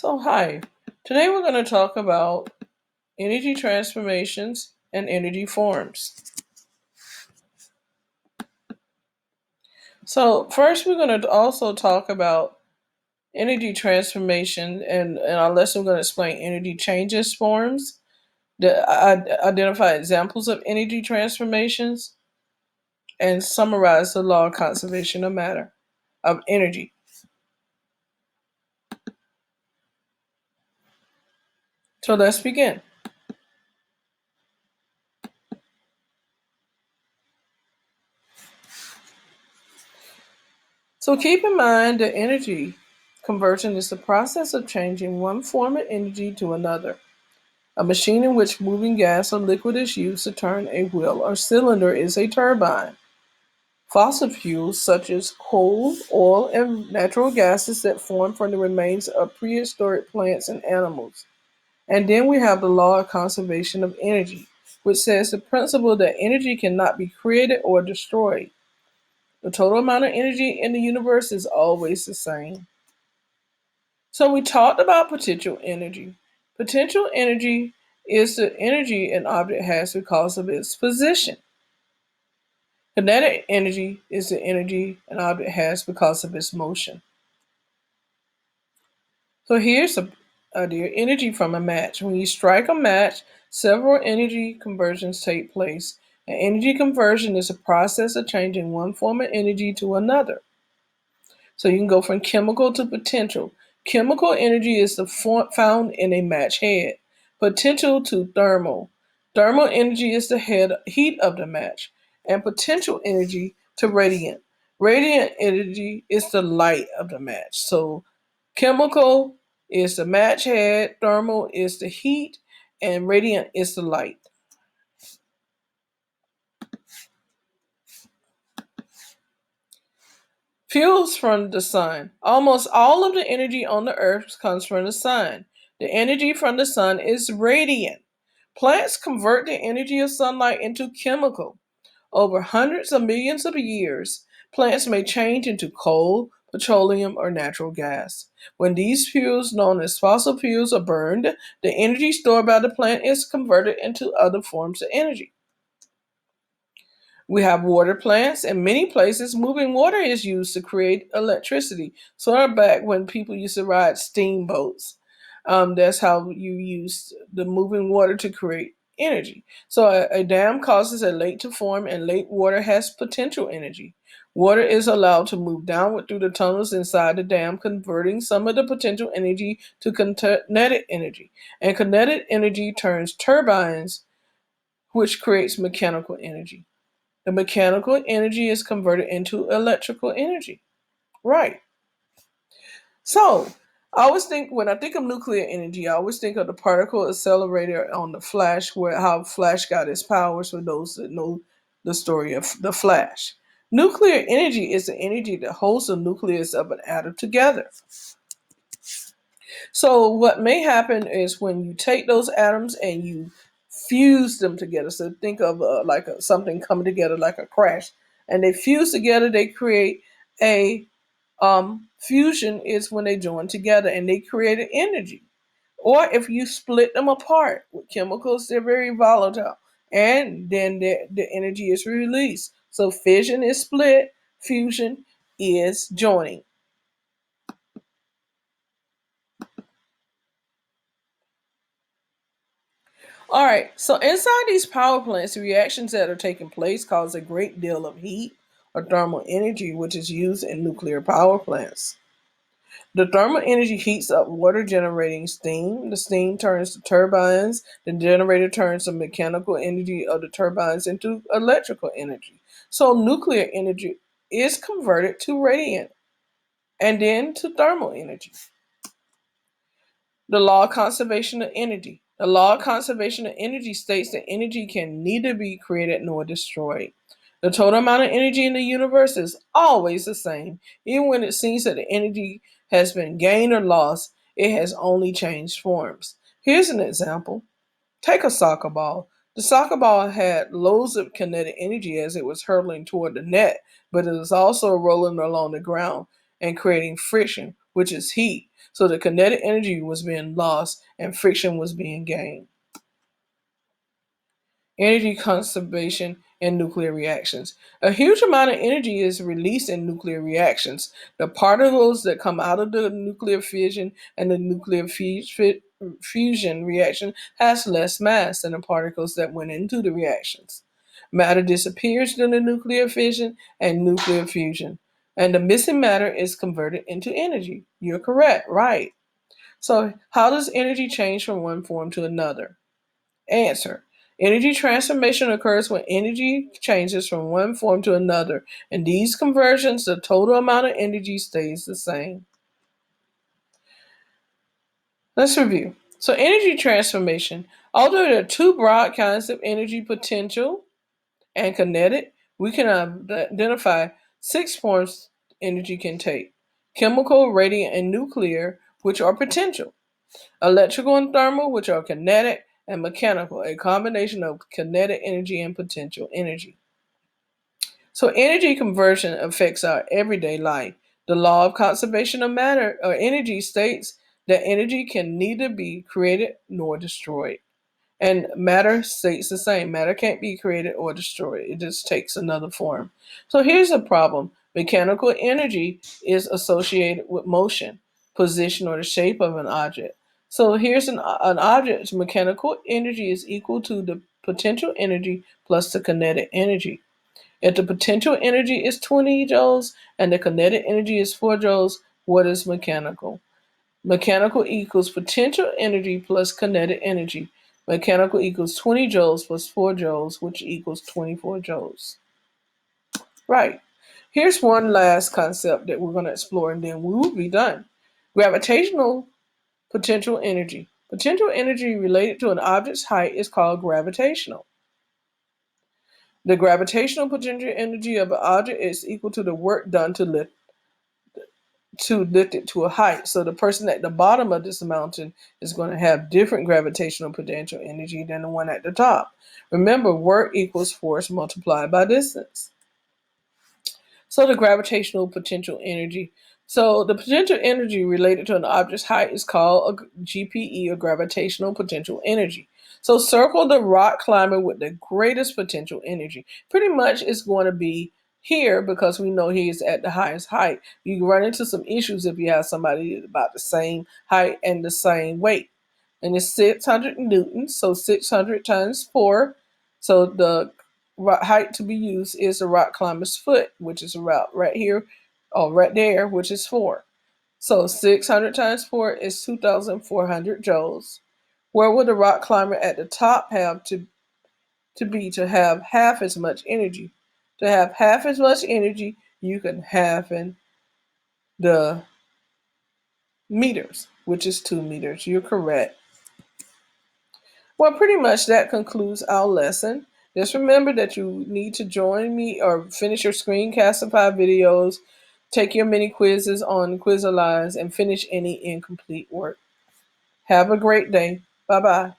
Hi. Today we're going to talk about energy transformations and energy forms. First, we're going to also talk about energy transformation, and in our lesson, we're going to explain energy changes forms, identify examples of energy transformations, and summarize the law of conservation of matter, of energy. So, let's begin. So keep in mind that energy conversion is the process of changing one form of energy to another. A machine in which moving gas or liquid is used to turn a wheel or cylinder is a turbine. Fossil fuels such as coal, oil, and natural gases that form from the remains of prehistoric plants and animals. And then we have the law of conservation of energy, which says the principle that energy cannot be created or destroyed. The total amount of energy in the universe is always the same. So we talked about potential energy. Potential energy is the energy an object has because of its position. Kinetic energy is the energy an object has because of its motion. So here's a idea: energy from a match. When you strike a match, several energy conversions take place. An energy conversion is a process of changing one form of energy to another. So you can go from chemical to potential. Chemical energy is found in a match head. Potential to thermal. Thermal energy is the heat of the match. And potential energy to radiant. Radiant energy is the light of the match. So chemical is the match head, thermal is the heat, and radiant is the light. Fuels from the sun. Almost all of the energy on the earth comes from the sun. The energy from the sun is radiant. Plants convert the energy of sunlight into chemical. Over hundreds of millions of years, plants may change into coal, petroleum, or natural gas. When these fuels, known as fossil fuels, are burned, the energy stored by the plant is converted into other forms of energy. We have water plants. In many places, moving water is used to create electricity. Sort of back when people used to ride steamboats. That's how you use the moving water to create energy. So a dam causes a lake to form, and lake water has potential energy. Water is allowed to move downward through the tunnels inside the dam, converting some of the potential energy to kinetic energy. And kinetic energy turns turbines, which creates mechanical energy. The mechanical energy is converted into electrical energy. Right. So I always think when I think of nuclear energy, I always think of the particle accelerator on the Flash, where how Flash got his powers for those that know the story of the Flash. Nuclear energy is the energy that holds the nucleus of an atom together. So what may happen is when you take those atoms and you fuse them together. So think of something coming together like a crash, and they fuse together. They create a fusion is when they join together and they create an energy. Or if you split them apart with chemicals, they're very volatile, and then the energy is released. So fission is split, fusion is joining. All right, so inside these power plants, the reactions that are taking place cause a great deal of heat or thermal energy, which is used in nuclear power plants. The thermal energy heats up water, generating steam. The steam turns the turbines. The generator turns the mechanical energy of the turbines into electrical energy. So nuclear energy is converted to radiant and then to thermal energy. The law of conservation of energy. The law of conservation of energy states that energy can neither be created nor destroyed. The total amount of energy in the universe is always the same. Even when it seems that the energy has been gained or lost, it has only changed forms. Here's an example. Take a soccer ball. The soccer ball had loads of kinetic energy as it was hurtling toward the net, but it was also rolling along the ground and creating friction, which is heat. So the kinetic energy was being lost and friction was being gained. Energy conservation in nuclear reactions. A huge amount of energy is released in nuclear reactions. The particles that come out of the nuclear fission and the nuclear fusion reaction has less mass than the particles that went into the reactions. Matter disappears during the nuclear fission and nuclear fusion, and the missing matter is converted into energy. You're correct, right? So, how does energy change from one form to another? Answer. Energy transformation occurs when energy changes from one form to another. In these conversions, the total amount of energy stays the same. Let's review. So, energy transformation. Although there are two broad kinds of energy, potential and kinetic, we can identify 6 forms energy can take: chemical, radiant, and nuclear, which are potential; electrical and thermal, which are kinetic; and mechanical, a combination of kinetic energy and potential energy. So energy conversion affects our everyday life. The law of conservation of matter or energy states that energy can neither be created nor destroyed. And matter stays the same. Matter can't be created or destroyed. It just takes another form. So here's the problem. Mechanical energy is associated with motion, position, or the shape of an object. So here's an object's mechanical energy is equal to the potential energy plus the kinetic energy. If the potential energy is 20 joules and the kinetic energy is 4 joules, what is mechanical? Mechanical equals potential energy plus kinetic energy. Mechanical equals 20 joules plus 4 joules, which equals 24 joules. Right. Here's one last concept that we're going to explore and then we will be done. Gravitational potential energy. Potential energy related to an object's height is called gravitational. The gravitational potential energy of an object is equal to the work done to lift it to a height. So the person at the bottom of this mountain is going to have different gravitational potential energy than the one at the top. Remember, work equals force multiplied by distance. So the gravitational potential energy. So the potential energy related to an object's height is called a GPE, or gravitational potential energy. So circle the rock climber with the greatest potential energy. Pretty much it's going to be here because we know he is at the highest height. You can run into some issues if you have somebody about the same height and the same weight. And it's 600 newtons, so 600 times 4. So the height to be used is the rock climber's foot, which is about right here or right there, which is 4. So 600 times 4 is 2,400 joules. Where would the rock climber at the top have to be to have half as much energy? To have half as much energy, you can half in the meters, which is 2 meters. You're correct. Well, pretty much that concludes our lesson. Just remember that you need to join me or finish your Screencastify videos, take your mini quizzes on Quizalines, and finish any incomplete work. Have a great day. Bye-bye.